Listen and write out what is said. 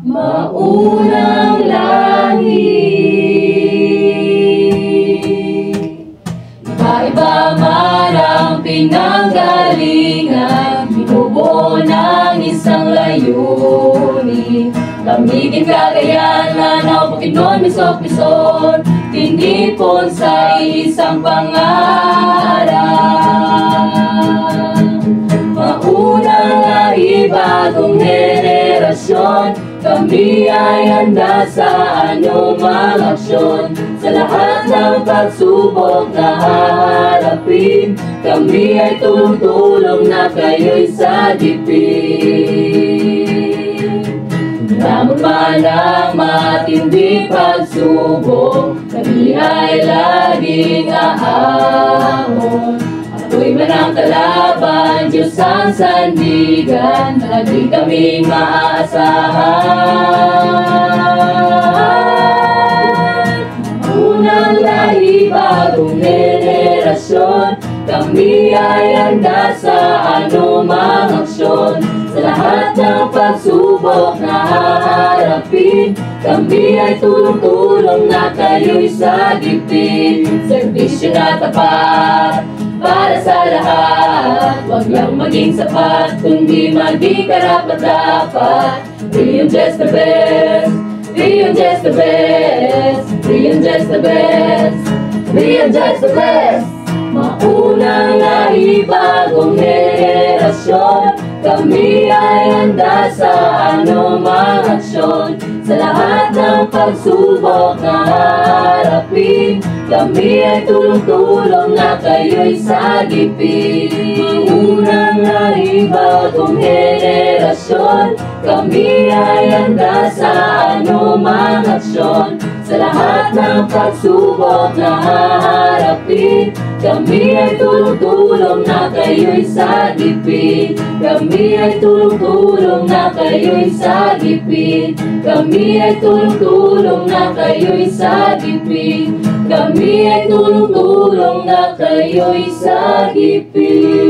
maunang lahi. Iba-iba man ang pinanggalingan, binubuo ng isang layunin. Kamigin kagayanan ng Panginoon, misok-misok, tinipon sa isang pangarap. Maunang lahi, bagong henerasyon, kami ay handa sa anumang aksyon. Sa lahat ng pagsubok na haharapin, kami ay tulong-tulong na kayo'y sagipin. Lamang man ang matindi pagsubok, kami ay laging aahon. Ako'y man ang kalaban, Diyos ang sandigan, lagi kaming maaasahan. Unang lahi, bagong henerasyon, kami ay handa sa anumang aksyon. Sa lahat ng pagsubok na haharapin, kami ay tulong-tulong na kayo'y sagipin. Serbisyo na tapat para sa lahat, huwag lang maging sapat, kundi maging karapat-dapat. Beyond just the best, beyond just the best, beyond just the best, beyond just the best. Maunang lahi, bagong henerasyon, kami ay handa sa anumang aksyon. Sa lahat ng pagsubok na haharapin, kami ay tulong-tulong na kayo'y sagipin. Maunang lahi, bagong henerasyon, kami ay handa sa anumang aksyon. Sa lahat ng pagsubok na haharapin, kami ay tulong-tulong na kayo'y sagipin. Kami ay tulong-tulong na kayo'y sagipin. Kami ay tulong-tulong na kayo'y sagipin. Kami ay tulong-tulong na kayo'y sagipin.